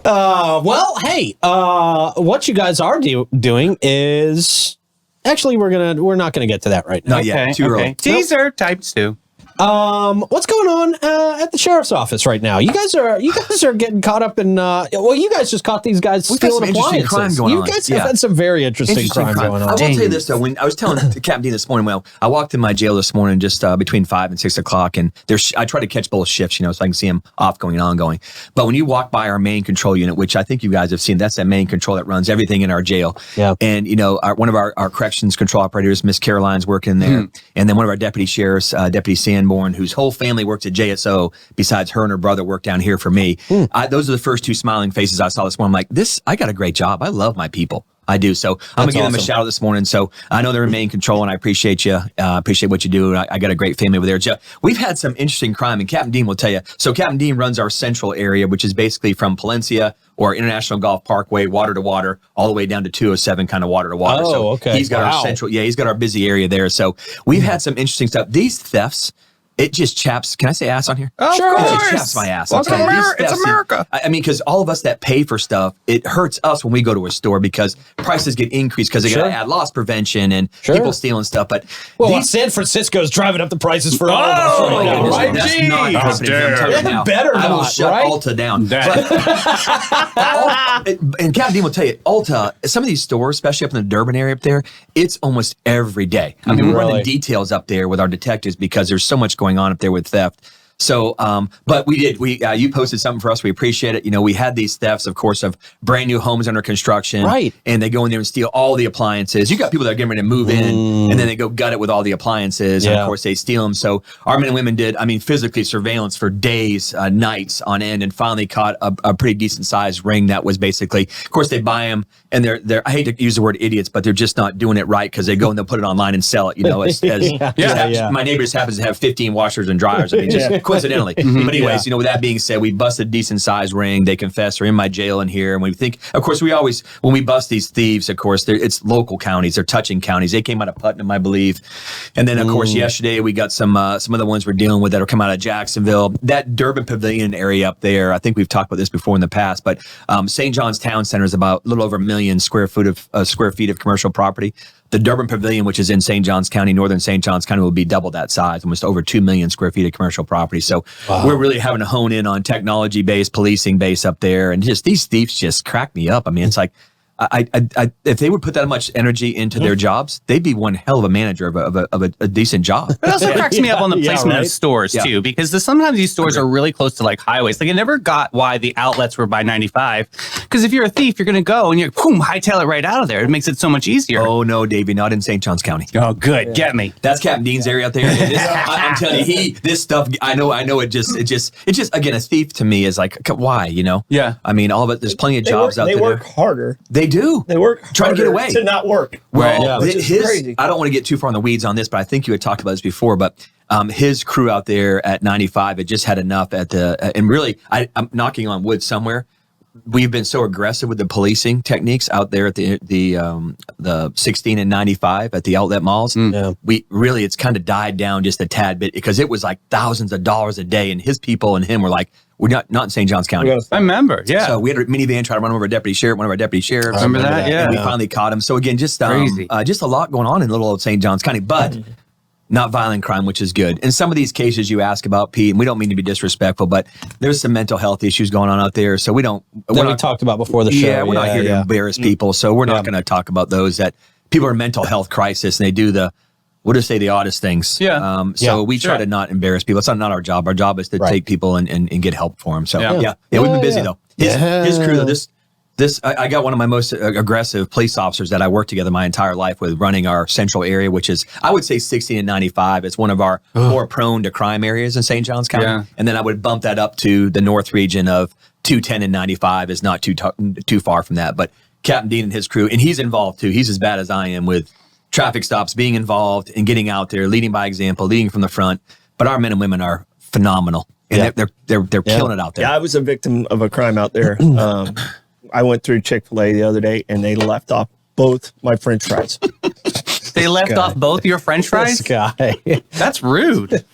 Well, hey, what you guys are doing is actually we're not gonna get to that right now. Not yet. Too early. Teaser type 2. What's going on at the sheriff's office right now? You guys are getting caught up in. Well, you guys just caught these guys stealing appliances. Crime going you on. guys have had some very interesting crime going on. I will tell you this though. When I was telling Captain Dean this morning, well, I walked in my jail this morning just between 5 and 6 o'clock, and I try to catch both shifts, so I can see them off going and ongoing. But when you walk by our main control unit, which I think you guys have seen, that's that main control that runs everything in our jail. Yeah. And one of our corrections control operators, Miss Caroline's working there, and then one of our deputy sheriffs, Deputy Sanborn, whose whole family works at JSO. Besides her and her brother work down here for me. Those are the first two smiling faces I saw this morning. I'm like, I got a great job. I love my people. I do. So I'm going to give them a shout out this morning. So I know they're in main control, and I appreciate you. Appreciate what you do. I got a great family over there. We've had some interesting crime, and Captain Dean will tell you. So Captain Dean runs our central area, which is basically from Palencia or International Golf Parkway, water to water, all the way down to 207, kind of water to water. Oh, so okay. He's got our central. Yeah, he's got our busy area there. So we've had some interesting stuff. These thefts. It just chaps. Can I say ass on here? Oh, sure. Of course. It chaps my ass. Well, it's America. I mean, because all of us that pay for stuff, it hurts us when we go to a store because prices get increased because they got to add loss prevention and people stealing stuff. But San Francisco's driving up the prices for all of us right now. right? That's not happening. Better I will not, shut right? Ulta down. And Captain Dean will tell you, Ulta, some of these stores, especially up in the Durban area up there, it's almost every day. I mean, we're running details up there with our detectives because there's so much going on up there with theft. So, but you posted something for us. We appreciate it. We had these thefts, of course, of brand new homes under construction. Right. And they go in there and steal all the appliances. You got people that are getting ready to move in and then they go gut it with all the appliances. Yeah. And of course they steal them. So our men and women did, physically surveillance for days, nights on end, and finally caught a pretty decent sized ring that was basically, of course they buy them and they're, I hate to use the word idiots, but they're just not doing it right because they go and they'll put it online and sell it, My neighbor just happens to have 15 washers and dryers. Just coincidentally. But anyways, with that being said, we busted a decent sized ring. They confess they're in my jail in here. And we think, of course, when we bust these thieves, of course, it's local counties. They're touching counties. They came out of Putnam, I believe. And then, of course, yesterday we got some of the ones we're dealing with that are coming out of Jacksonville. That Durban Pavilion area up there, I think we've talked about this before in the past, but St. John's Town Center is about a little over 1 million square feet of commercial property. The Durban Pavilion, which is in St. Johns County, northern St. Johns County, will be double that size, almost over 2 million square feet of commercial property. So we're really having to hone in on technology-based, policing-based up there. And just these thieves just crack me up. It's like, if they would put that much energy into their jobs, they'd be one hell of a manager of a decent job. It also cracks me up on the placement of stores too, because sometimes these stores are really close to like highways. Like I never got why the outlets were by 95. Because if you're a thief, you're going to go and hightail it right out of there. It makes it so much easier. Oh no, Davey, not in St. Johns County. Oh, good, get me. That's Captain Dean's area out there. I'm telling you, this stuff. I know. It just again, a thief to me is like, why? Yeah. All of it. There's plenty of jobs out there. They work harder. They do. They work trying to get away to not work. Well, which is crazy. I don't want to get too far in the weeds on this, but I think you had talked about this before. But his crew out there at 95 had just had enough and really, I'm knocking on wood somewhere. We've been so aggressive with the policing techniques out there at the 16 and 95 at the outlet malls. It's kind of died down just a tad bit because it was like thousands of dollars a day, and his people and him were like, we're not in St. Johns County. I remember, yeah. So we had a minivan try to run over a deputy sheriff, one of our deputy sheriffs. Remember that? Yeah. And we finally caught him. So again, just a lot going on in little old St. Johns County, but not violent crime, which is good. And some of these cases you ask about, Pete, and we don't mean to be disrespectful, but there's some mental health issues going on out there. So we talked about before the show. Yeah, we're not here to embarrass people. So we're not going to talk about those that people are in mental health crisis and they do we'll just say the oddest things. Yeah. So we try to not embarrass people. It's not our job. Our job is to take people and get help for them. So we've been busy though. His crew, I got one of my most aggressive police officers that I worked together my entire life with running our central area, which is, I would say 16 and 95. It's one of our more prone to crime areas in St. Johns County. Yeah. And then I would bump that up to the north region of 210 and 95 is not too far from that. But Captain Dean and his crew, and he's involved too. He's as bad as I am with traffic stops, being involved and getting out there, leading by example, leading from the front. But our men and women are phenomenal. And they're killing it out there. Yeah, I was a victim of a crime out there. I went through Chick-fil-A the other day, and they left off both my French fries. They left off both your French fries? This guy. That's rude.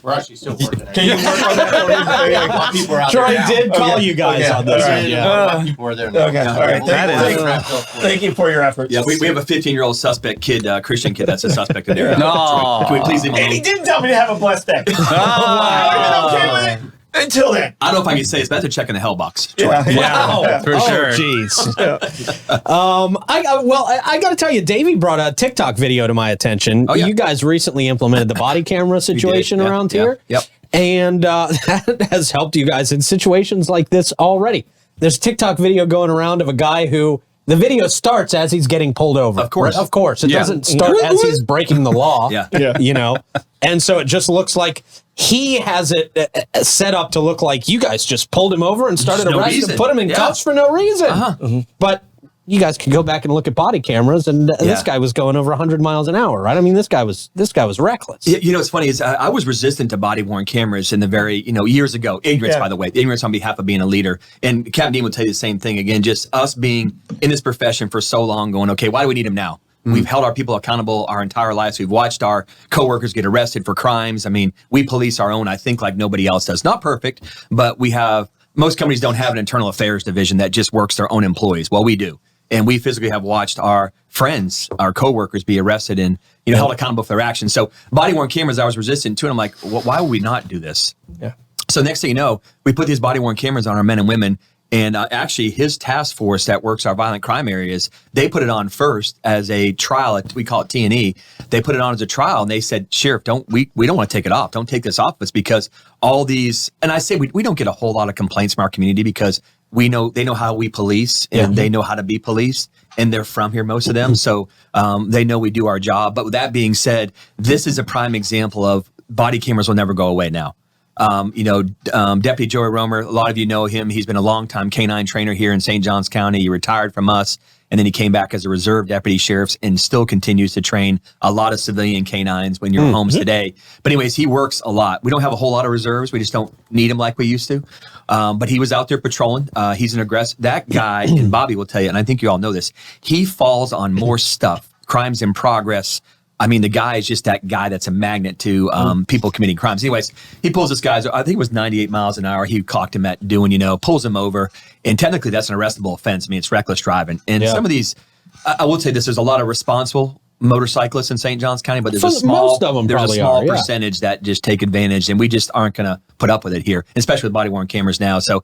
We're actually still working. Can you work on that? Troy did call you guys on this one. Yeah. People are there. Okay. All right. Thank you for your efforts. Yeah, we have a 15-year-old suspect kid, Christian kid, that's a suspect in there. No. Can we please leave him And he alone? didn't tell me to have a blessed day. I would have been okay with it until then. I don't know if I can say it's better check in the hell box. Yeah. Yeah, for sure. Jeez. I got to tell you, Davey brought a TikTok video to my attention. Oh, yeah. You guys recently implemented the body camera situation Yeah, around yeah, here. Yep. And that has helped you guys in situations like this already. There's a TikTok video going around of a guy who the video starts as he's getting pulled over. Of course. Right? Of course. It Yeah. doesn't start as he's breaking the law. Yeah. You know? And so it just looks like he has it set up to look like you guys just pulled him over and started no arresting him, reason. put him in Yeah. cuffs for no reason. Uh-huh. But you guys can go back and look at body cameras, and this guy was going over 100 miles an hour, right? I mean, this guy was reckless. You know, what's funny is I was resistant to body-worn cameras in the very, years ago. Ignorance, by the way. Ignorance on behalf of being a leader. And Captain Dean would tell you the same thing. Again, just us being in this profession for so long going, okay, why do we need him now? We've held our people accountable our entire lives. We've watched our coworkers get arrested for crimes. I mean, we police our own, I think, like nobody else does. Not perfect, but most companies don't have an internal affairs division that just works their own employees. Well, we do. And we physically have watched our friends, our coworkers be arrested and, held accountable for their actions. So body-worn cameras, I was resistant to, and I'm like, well, why would we not do this? Yeah. So next thing you know, we put these body-worn cameras on our men and women. And actually, his task force that works our violent crime areas, they put it on first as a trial. We call it T&E. They put it on as a trial, and they said, "Sheriff, we don't want to take it off. Don't take this off us because all these." And I say we don't get a whole lot of complaints from our community because they know how we police and they know how to be policed, and they're from here, most of them, so they know we do our job. But with that being said, this is a prime example of body cameras will never go away now. Deputy Joey Romer, a lot of you know him. He's been a longtime canine trainer here in St. Johns County. He retired from us, and then he came back as a reserve deputy sheriff and still continues to train a lot of civilian canines when you're homes today. But anyways, he works a lot. We don't have a whole lot of reserves. We just don't need him like we used to. But he was out there patrolling. He's an aggressive. That guy, and Bobby will tell you, and I think you all know this, he falls on more stuff, crimes in progress. I mean, the guy is just that guy that's a magnet to people committing crimes. Anyways, he pulls this guy, I think it was 98 miles an hour. He clocked him at doing, pulls him over. And technically, that's an arrestable offense. I mean, it's reckless driving. And some of these, I will say this, there's a lot of responsible motorcyclists in St. Johns County, but there's a small percentage that just take advantage. And we just aren't going to put up with it here, especially with body-worn cameras now. So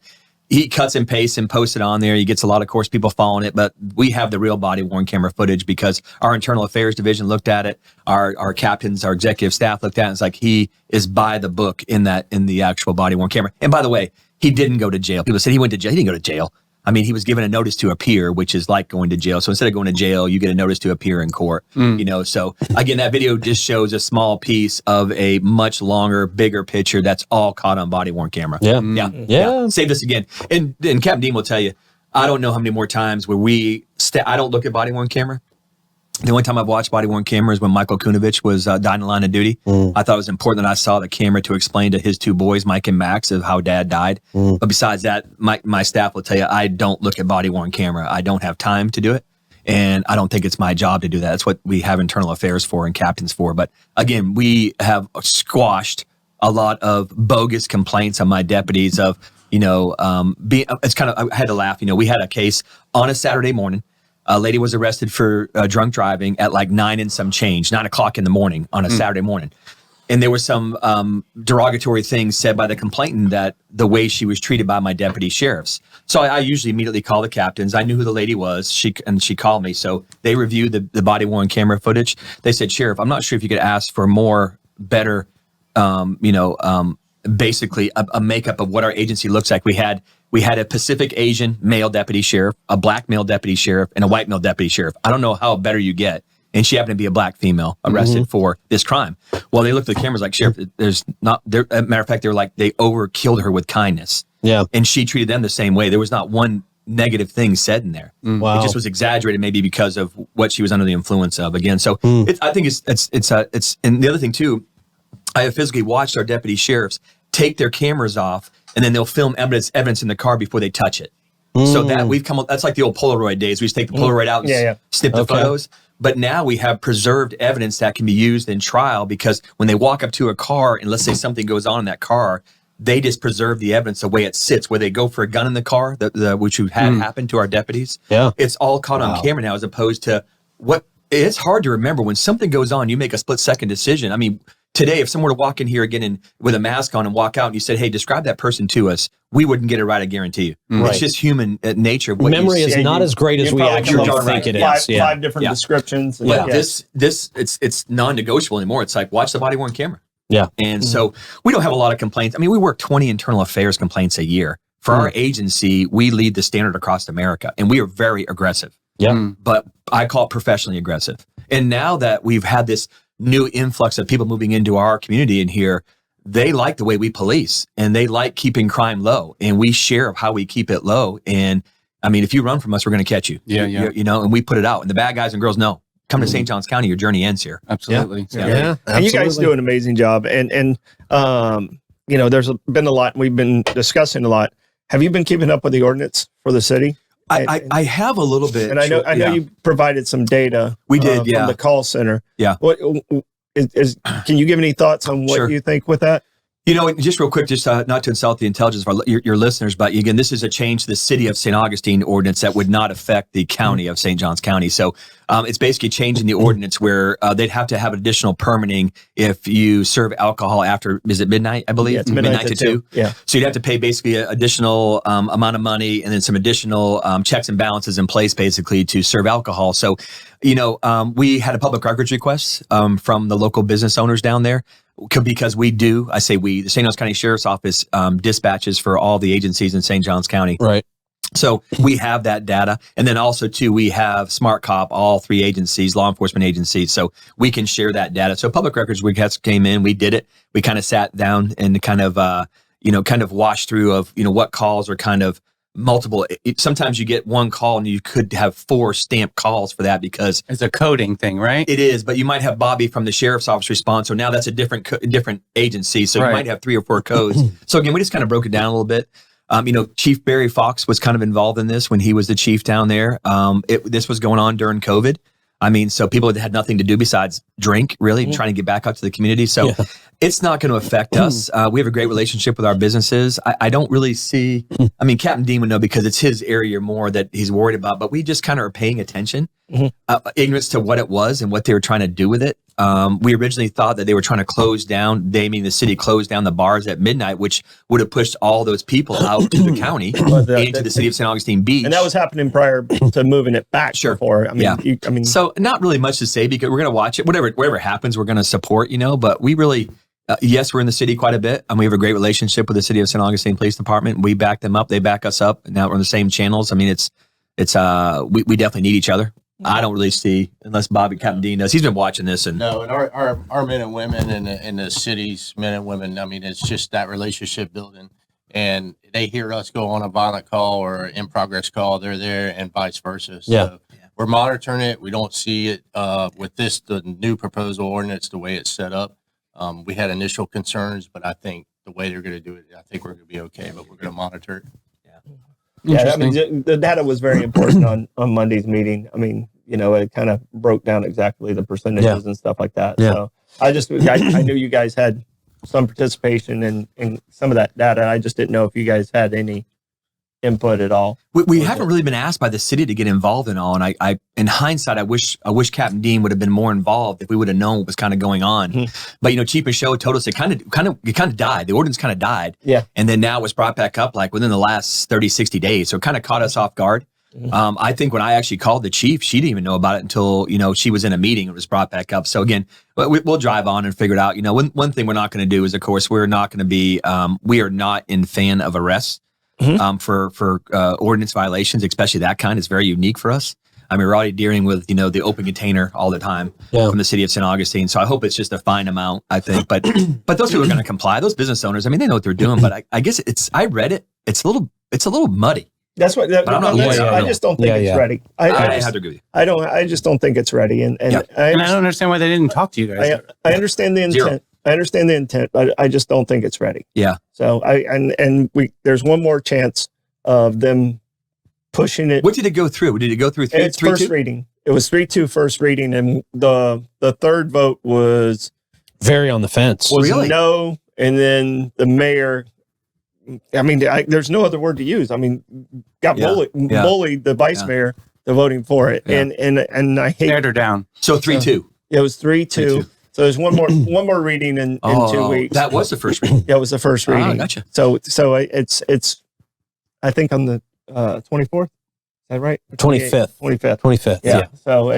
he cuts and pastes and posts it on there. He gets a lot of course people following it, but we have the real body-worn camera footage because our internal affairs division looked at it. Our captains, our executive staff looked at it. And it's like he is by the book in the actual body-worn camera. And by the way, he didn't go to jail. People said he went to jail. He didn't go to jail. I mean, he was given a notice to appear, which is like going to jail. So instead of going to jail, you get a notice to appear in court. So again, that video just shows a small piece of a much longer, bigger picture that's all caught on body-worn camera. Yeah. Save this again. And Captain Dean will tell you, I don't know how many more times where I don't look at body-worn camera. The only time I've watched body-worn camera is when Michael Kunovich was dying in the line of duty. I thought it was important that I saw the camera to explain to his two boys, Mike and Max, of how Dad died. But besides that, my staff will tell you, I don't look at body-worn camera. I don't have time to do it. And I don't think it's my job to do that. That's what we have internal affairs for and captains for. But again, we have squashed a lot of bogus complaints on my deputies of, it's kind of, I had to laugh. We had a case on a Saturday morning. A lady was arrested for drunk driving at like 9 o'clock in the morning on a Saturday morning. And there were some derogatory things said by the complainant that the way she was treated by my deputy sheriffs. So I usually immediately call the captains. I knew who the lady was. She called me. So they reviewed the body-worn camera footage. They said, Sheriff, I'm not sure if you could ask for better, basically a makeup of what our agency looks like. We had a Pacific Asian male deputy sheriff, a black male deputy sheriff, and a white male deputy sheriff. I don't know how better you get. And she happened to be a black female arrested for this crime. Well, they looked at the cameras like, Sheriff, there's not, as a matter of fact, they were like, they overkilled her with kindness. Yeah. And she treated them the same way. There was not one negative thing said in there. Wow. It just was exaggerated maybe because of what she was under the influence of again. So I think it's, and the other thing too, I have physically watched our deputy sheriffs take their cameras off and then they'll film evidence in the car before they touch it. So that that's like the old Polaroid days. We used to take the Polaroid out and snip the photos. But now we have preserved evidence that can be used in trial, because when they walk up to a car and let's say something goes on in that car, they just preserve the evidence the way it sits, where they go for a gun in the car, which we've had happen to our deputies. Yeah. It's all caught on camera now, as opposed to it's hard to remember when something goes on, you make a split second decision. I mean, today, if someone were to walk in here again with a mask on and walk out and you said, hey, describe that person to us, we wouldn't get it right, I guarantee you. Right. It's just human nature. Memory is not as great as we actually think it is. Five different descriptions. But it's non-negotiable anymore. It's like, watch the body worn camera. Yeah. And so we don't have a lot of complaints. I mean, we work 20 internal affairs complaints a year. For our agency, we lead the standard across America, and we are very aggressive. Yeah. But I call it professionally aggressive. And now that we've had this new influx of people moving into our community in here, they like the way we police, and they like keeping crime low, and we share of how we keep it low. And I mean, if you run from us, we're going to catch you. Yeah. You know, and we put it out, and the bad guys and girls know. Come to St. Johns County, your journey ends here. Absolutely. Yeah. And you guys do an amazing job. And you know, there's been a lot, we've been discussing a lot. Have you been keeping up with the ordinance for the city? I have a little bit. And I know you provided some data. We did, from the call center. Yeah. What can you give any thoughts on what you think with that? You know, just real quick, just not to insult the intelligence of your listeners, but again, this is a change to the city of St. Augustine ordinance that would not affect the county of St. Johns County. So it's basically changing the ordinance where they'd have to have additional permitting if you serve alcohol after, is it midnight, I believe? Yeah, it's midnight to 2. Yeah. So you'd have to pay basically an additional amount of money and then some additional checks and balances in place basically to serve alcohol. So, you know, we had a public records request from the local business owners down there. Because the St. Johns County Sheriff's Office dispatches for all the agencies in St. Johns County. Right. So we have that data. And then also, too, we have Smart Cop, all 3 agencies, law enforcement agencies. So we can share that data. So public records request came in. We did it. We kind of sat down and kind of washed through of, you know, what calls are kind of multiple. Sometimes you get one call and you could have 4 stamped calls for that because it's a coding thing, right? It is, but you might have Bobby from the sheriff's office respond. So now that's a different agency. So you might have 3 or 4 codes. So again, we just kind of broke it down a little bit. You know, Chief Barry Fox was kind of involved in this when he was the chief down there. This was going on during COVID. I mean, so people had nothing to do besides drink, really, and trying to get back out to the community. So it's not going to affect us. We have a great relationship with our businesses. I don't really see, I mean, Captain Dean would know because it's his area more that he's worried about, but we just kind of are paying attention, ignorance to what it was and what they were trying to do with it. We originally thought that they were trying to close down, the city closed down the bars at midnight, which would have pushed all those people out to the county into the city of St. Augustine Beach. And that was happening prior to moving it back. Before. I mean, so not really much to say because we're going to watch it. Whatever happens, we're going to support, you know, but we really, yes, we're in the city quite a bit and we have a great relationship with the city of St. Augustine Police Department. We back them up. They back us up. Now we're on the same channels. I mean, we definitely need each other. I don't really see, unless Bobby Captain Dean does. He's been watching this. And our men and women and the city's men and women, I mean, it's just that relationship building. And they hear us go on a violent call or in progress call, they're there and vice versa. So we're monitoring it. We don't see it with the new proposal ordinance, the way it's set up. We had initial concerns, but I think the way they're going to do it, I think we're going to be okay, but we're going to monitor it. Yeah, I mean, the data was very important on Monday's meeting. I mean, you know, it kind of broke down exactly the percentages and stuff like that. Yeah. So I knew you guys had some participation in some of that data. I just didn't know if you guys had any input at all. We haven't really been asked by the city to get involved in all. And I in hindsight, I wish Captain Dean would have been more involved if we would have known what was kind of going on. But, you know, Chief Michaud told us it kind of died. The ordinance kind of died. Yeah. And then now it was brought back up like within the last 30, 60 days. So it kind of caught us off guard. I think when I actually called the chief, she didn't even know about it until, you know, she was in a meeting. It was brought back up. So again, we'll drive on and figure it out. You know, one thing we're not going to do is, of course, we're not going to be, we are not in fan of arrests for ordinance violations, especially that kind. It's very unique for us. I mean, we're already dealing with, you know, the open container all the time from the city of St. Augustine. So I hope it's just a fine amount, I think. But those people are going to comply. Those business owners, I mean, they know what they're doing. But I guess I read it. It's a little muddy. That's what I just don't think it's ready. I have to agree with you. I just don't think it's ready. And I don't understand why they didn't talk to you guys. I understand the intent. Zero. I understand the intent, but I just don't think it's ready. Yeah. So there's one more chance of them pushing it. What did it go through? Did it go through It's first reading. It was 3-2 first reading, and the third vote was very on the fence. Really? No, and then the mayor. I mean, there's no other word to use. I mean, got bullied the vice mayor to voting for it, and I hate teared her down. So 3-2. It was 3-2. So there's one more reading in 2 weeks. That was the first reading. Yeah, it was the first reading. Gotcha. So it's I think on the 24th. Is that right? 25th. 25th. Yeah. So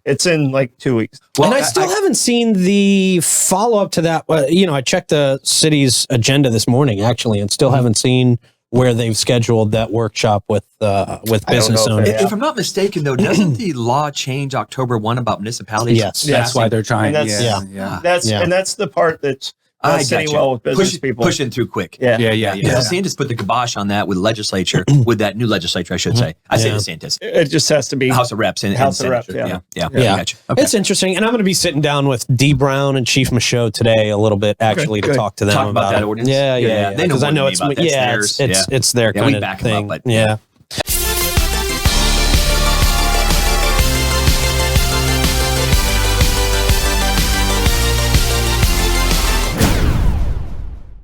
it's in like 2 weeks. Well, and I still haven't seen the follow up to that. I checked the city's agenda this morning actually, and still haven't seen where they've scheduled that workshop with business owners. If I'm not mistaken, though, doesn't the law change October 1 about municipalities? Yes, that's why they're trying. And that's the part that's sitting well with business people. Pushing through quick. Yeah. DeSantis put the kibosh on that with legislature, with that new legislature, I should say. I say DeSantis. It just has to be House of Reps and House of Reps. Yeah. Gotcha. Okay. It's interesting, and I'm going to be sitting down with Dee Brown and Chief Michaud today a little bit, actually, to talk to them about that ordinance. They know because I know it's their their kind of thing. But yeah.